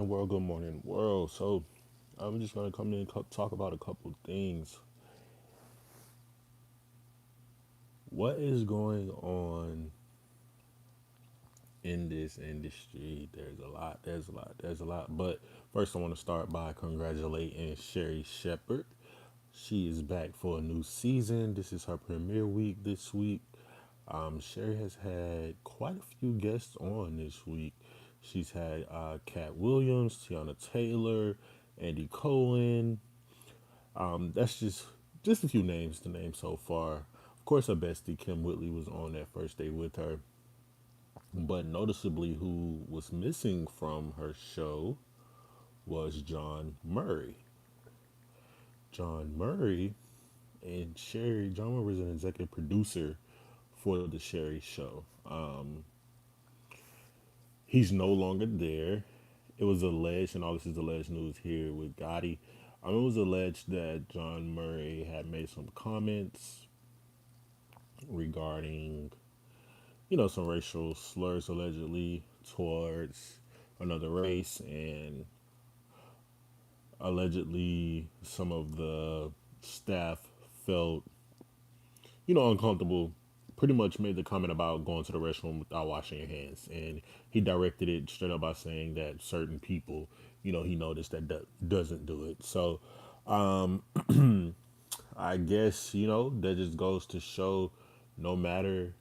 World, good morning, world. So, I'm just gonna come in and talk about a couple things. What is going on in this industry? There's a lot. There's a lot. There's a lot. But first, I want to start by congratulating Sherri Shepherd. She is back for a new season. This is her premiere week this week. Sherri has had quite a few guests on this week. She's had Cat Williams, Tiana Taylor, Andy Cohen. That's just a few names to name so far. Of course, her bestie Kim Whitley was on that first day with her, but noticeably, who was missing from her show was John Murray. John Murray and Sherri. John Murray was an executive producer for the Sherri show. He's no longer there. It was alleged, and all this is alleged news here with Gotti. It was alleged that John Murray had made some comments regarding, some racial slurs allegedly towards another race, and allegedly some of the staff felt, uncomfortable. Pretty much made the comment about going to the restroom without washing your hands, and he directed it straight up by saying that certain people, he noticed that doesn't do it. So, I guess that just goes to show, no matter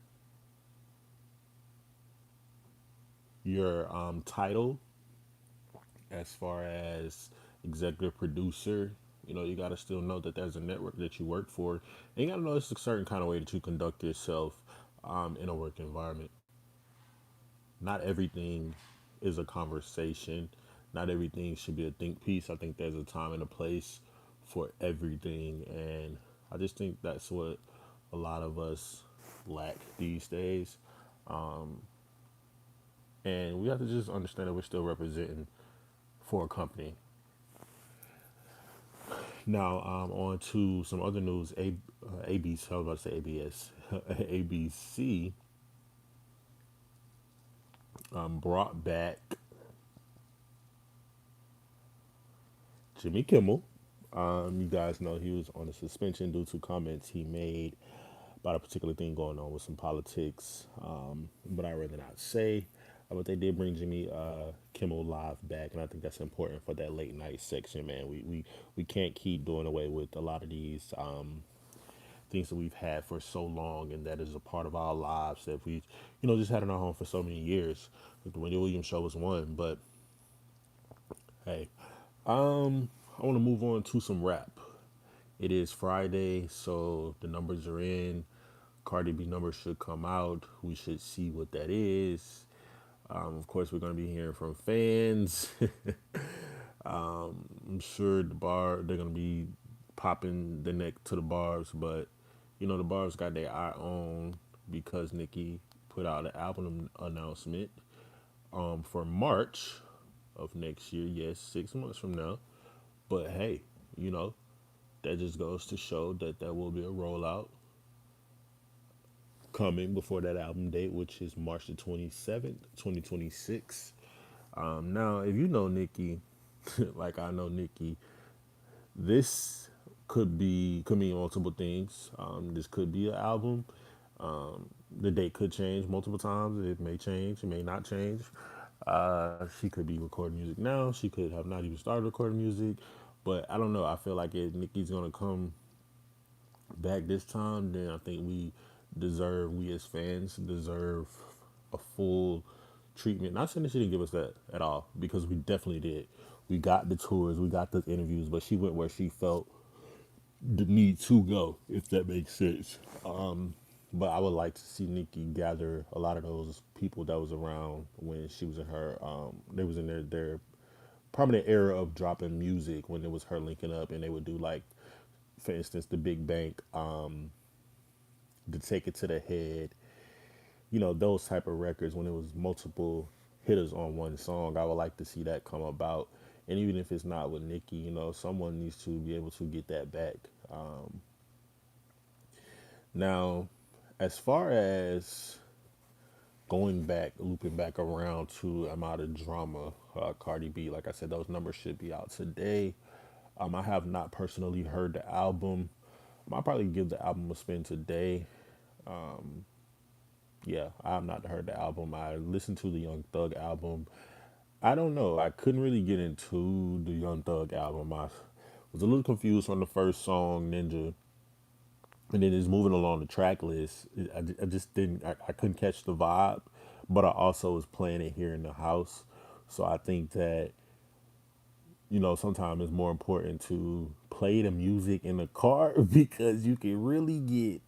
your title, as far as executive producer, you got to still know that there's a network that you work for, and you got to know it's a certain kind of way that you conduct yourself in a work environment. Not everything is a conversation. Not everything should be a think piece. I think there's a time and a place for everything, and I just think that's what a lot of us lack these days. And we have to just understand that we're still representing for a company. Now, on to some other news. ABC, I was about to say ABS. ABC brought back Jimmy Kimmel. You guys know he was on a suspension due to comments he made about a particular thing going on with some politics. But I'd rather not say. But they did bring Jimmy Kimmel Live back, and I think that's important for that late night section, man. We can't keep doing away with a lot of these things that we've had for so long, and that is a part of our lives that we, just had in our home for so many years. Like the Wendy Williams show was one, but hey, I want to move on to some rap. It is Friday, so the numbers are in. Cardi B numbers should come out. We should see what that is. Of course, we're going to be hearing from fans. I'm sure they're going to be popping the neck to the bars, but the bars got their eye on because NICKI put out an album announcement for March of next year. Yes, 6 months from now. But hey, you know, that just goes to show that there will be a rollout coming before that album date, which is March the 27th, 2026. Now, if you know NICKI, like I know NICKI, this could mean multiple things. This could be an album. The date could change multiple times. It may change. It may not change. She could be recording music now. She could have not even started recording music. But I don't know. I feel like if Nicki's gonna come back this time, then I think we as fans deserve a full treatment. Not saying that she didn't give us that at all, because we definitely did. We got the tours, we got the interviews, but she went where she felt the need to go, if that makes sense. But I would like to see Nicki gather a lot of those people that was around when she was in her they was in their prominent era of dropping music, when it was her linking up, and they would do, like, for instance, the Big Bank, to Take It to the Head, those type of records, when it was multiple hitters on one song. I would like to see that come about. And even if it's not with Nicki, someone needs to be able to get that back. Now, as far as going back, looping back around to I'm Out of Drama, Cardi B. Like I said, those numbers should be out today. I have not personally heard the album. I'll probably give the album a spin today. Yeah, I have not heard the album. I listened to the Young Thug album. I don't know. I couldn't really get into the Young Thug album. I was a little confused from the first song, Ninja, and then it's moving along the track list. I just didn't. I couldn't catch the vibe, but I also was playing it here in the house, so I think that sometimes it's more important to play the music in the car because you can really get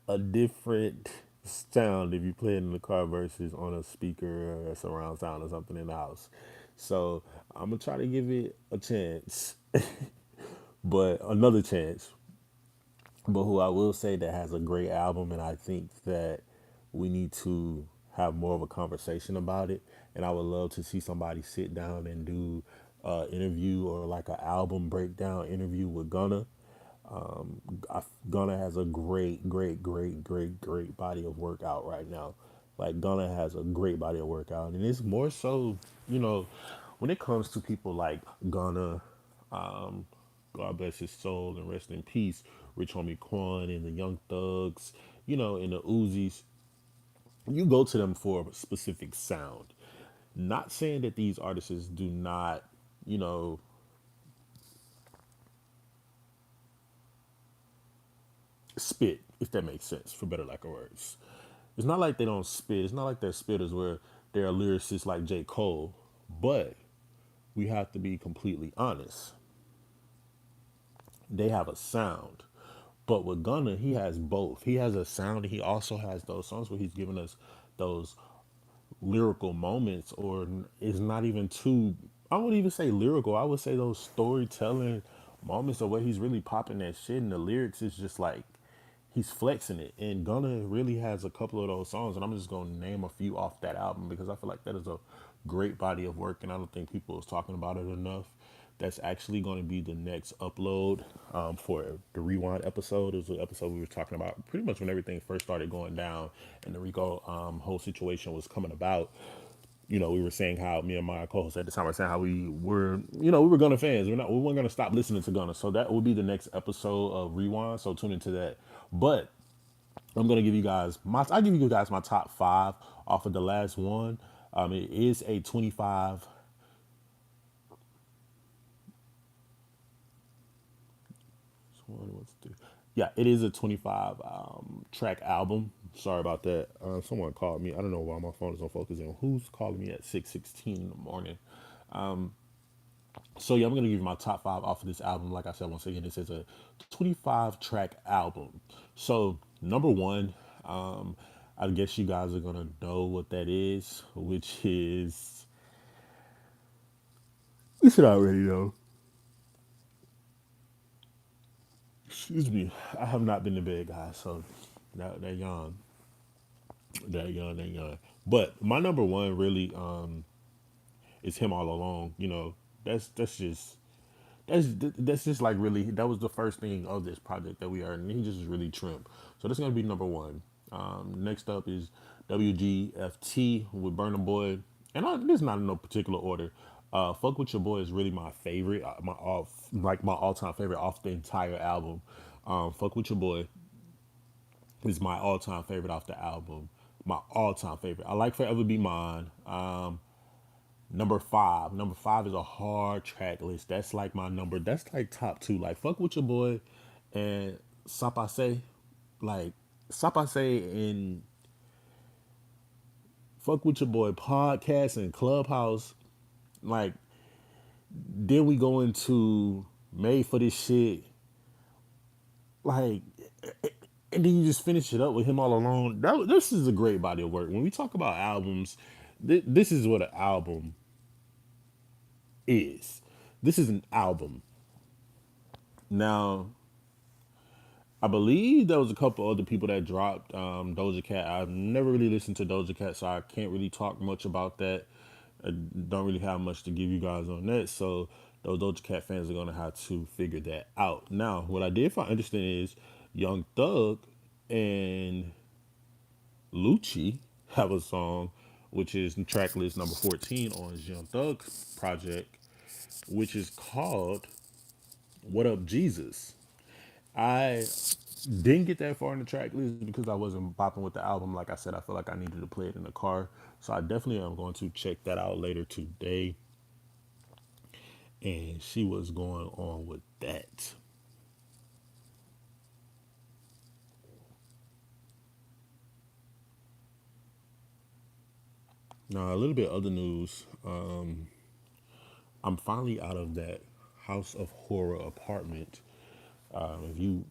a different sound if you play it in the car versus on a speaker or a surround sound or something in the house. So I'm gonna try to give it a chance, but another chance. But who I will say that has a great album, and I think that we need to have more of a conversation about it. And I would love to see somebody sit down and do interview or like an album breakdown interview with Gunna. Gunna has a great body of work out right now. Like Gunna has a great body of work out, and it's more so, you know, when it comes to people like Gunna, um, God bless his soul and rest in peace, Rich Homie Quan and the Young Thugs, and the Uzis. You go to them for a specific sound. Not saying that these artists do not, you know, spit, if that makes sense, for better lack of words. It's not like they don't spit. It's not like they're spitters where they're lyricists like J. Cole. But we have to be completely honest. They have a sound. But with Gunna, he has both. He has a sound. He also has those songs where he's giving us those lyrical moments, or it's not even too. I wouldn't even say lyrical. I would say those storytelling moments of where he's really popping that shit, and the lyrics is just like he's flexing it. And Gunna really has a couple of those songs, and I'm just gonna name a few off that album because I feel like that is a great body of work, and I don't think people is talking about it enough. That's actually going to be the next upload for the rewind episode. It was an episode we were talking about pretty much when everything first started going down and the Rico whole situation was coming about. We were saying how me and my co-host at the time were saying how we were Gunna fans. We weren't gonna stop listening to Gunna. So that will be the next episode of Rewind. So tune into that. But I'm gonna give you guys my top five off of the last one. It is a 25. Yeah, it is a 25 track album. Sorry about that. Someone called me. I don't know why my phone is on focus. And who's calling me at 6:16 in the morning? So yeah, I'm gonna give you my top five off of this album. Like I said, once again, this is a 25 track album. So number one, I guess you guys are gonna know what that is, which is you should already know. Excuse me, I have not been to bed, guys. So that young, that young. But my number one really is him all along. That's just that's just like really that was the first thing of this project that we heard, and he just really trimmed. So that's gonna be number one. Next up is WGFT with Burna Boy, and this is not in no particular order. Fuck with Your Boy is really my favorite, my all time favorite off the entire album. Fuck with Your Boy is my all time favorite off the album. My all time favorite. I like Forever Be Mine. Number five. Number five is a hard track list. That's like my number. That's like top two. Like Fuck with Your Boy and Sapase. Like Sapase and Fuck with Your Boy podcast and Clubhouse. Like then we go into Made for This Shit. Like and then you just finish it up with Him All Alone. This is a great body of work. When we talk about albums, this is what an album is. This is an album. Now, I believe there was a couple other people that dropped Doja Cat. I've never really listened to Doja Cat, so I can't really talk much about that. I don't really have much to give you guys on that. So those Doja Cat fans are gonna have to figure that out. Now, what I did find interesting is Young Thug and Lucci have a song, which is track list number 14 on Young Thug's project, which is called "What Up Jesus." I didn't get that far in the track list because I wasn't bopping with the album. Like I said, I feel like I needed to play it in the car. So I definitely am going to check that out later today. And see what's going on with that. Now, a little bit other news. I'm finally out of that House of Horror apartment. If you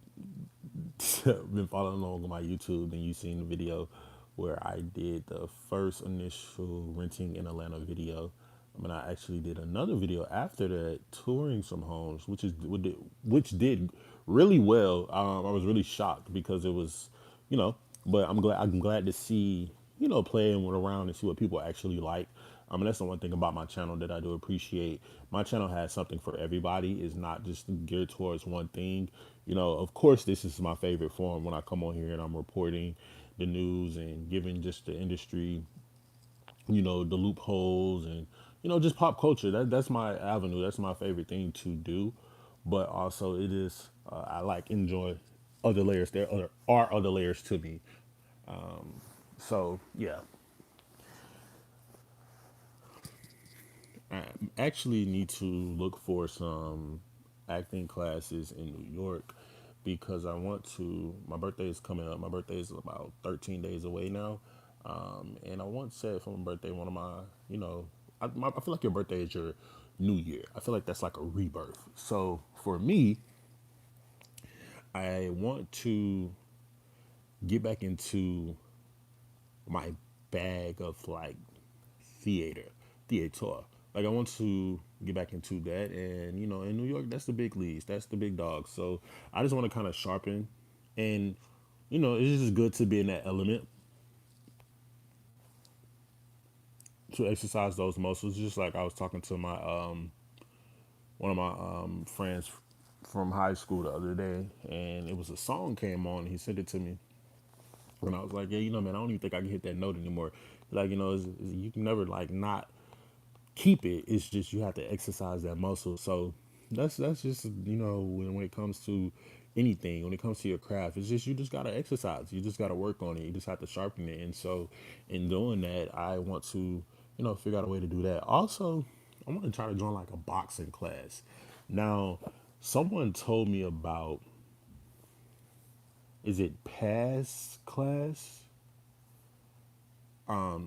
been following along on my YouTube, then you've seen the video where I did the first initial renting in Atlanta video. I mean, I actually did another video after that, touring some homes, which did really well. I was really shocked because it was, you know, but I'm glad to see, playing with around and see what people actually like. I mean, that's the one thing about my channel that I do appreciate. My channel has something for everybody. It's not just geared towards one thing. Of course, this is my favorite form when I come on here and I'm reporting the news and giving just the industry, the loopholes and, just pop culture. That's my avenue. That's my favorite thing to do. But also, it is, I like enjoy other layers. Are other layers to me. So, yeah. I actually need to look for some acting classes in New York because I want to. My birthday is coming up. My birthday is about 13 days away now. And I once said for my birthday, one of my, I feel like your birthday is your new year. I feel like that's like a rebirth. So for me, I want to get back into my bag of like theater, theater. Like I want to get back into that, and in New York, that's the big leagues, that's the big dogs. So I just want to kind of sharpen, and it's just good to be in that element to exercise those muscles. Just like I was talking to my one of my friends from high school the other day, and it was a song came on. And he sent it to me, and I was like, yeah, man, I don't even think I can hit that note anymore. Like you can never like not keep it. It's just you have to exercise that muscle. So that's just when it comes to anything, when it comes to your craft, it's just you just gotta exercise. You just gotta work on it. You just have to sharpen it. And so in doing that, I want to figure out a way to do that. Also, I want to try to join like a boxing class. Now, someone told me about, is it pass class? I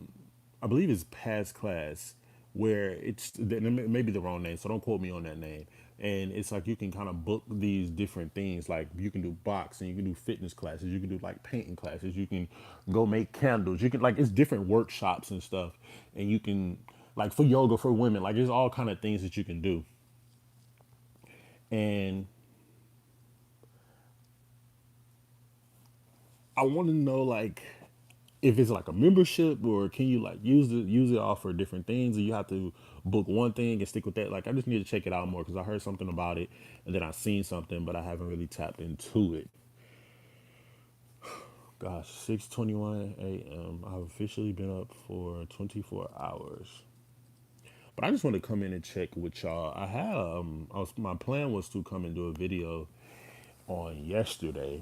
believe it's past class where it may be the wrong name, so don't quote me on that name. And it's like you can kind of book these different things. Like you can do boxing, you can do fitness classes, you can do like painting classes, you can go make candles, you can like it's different workshops and stuff, and you can like for yoga for women, like there's all kind of things that you can do. And I want to know like if it's like a membership or can you like use it all for different things, or you have to book one thing and stick with that. Like I just need to check it out more because I heard something about it and then I seen something, but I haven't really tapped into it. Gosh, 6:21 a.m. I've officially been up for 24 hours. But I just want to come in and check with y'all. My plan was to come and do a video on yesterday.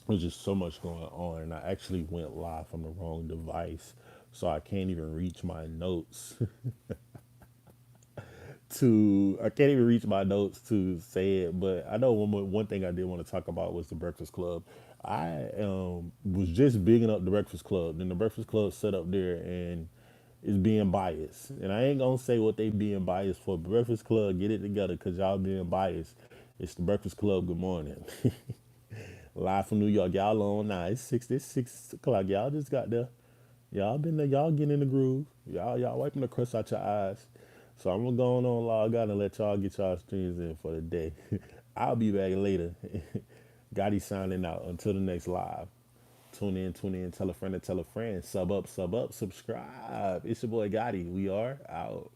There's just so much going on, and I actually went live from the wrong device, so I can't even reach my notes I can't even reach my notes to say it. But I know one thing I did want to talk about was the Breakfast Club. I was just bigging up the Breakfast Club, and the Breakfast Club set up there and is being biased. And I ain't gonna say what they being biased for. Breakfast Club, get it together, cause y'all being biased. It's the Breakfast Club. Good morning. Live from New York. Y'all on now. It's 6 o'clock. Y'all just got there. Y'all been there. Y'all getting in the groove. Y'all wiping the crust out your eyes. So I'm gonna go on log out and let y'all get y'all streams in for the day. I'll be back later. Gotti signing out until the next live. Tune in, tell a friend to tell a friend. Sub up, subscribe. It's your boy Gotti. We are out.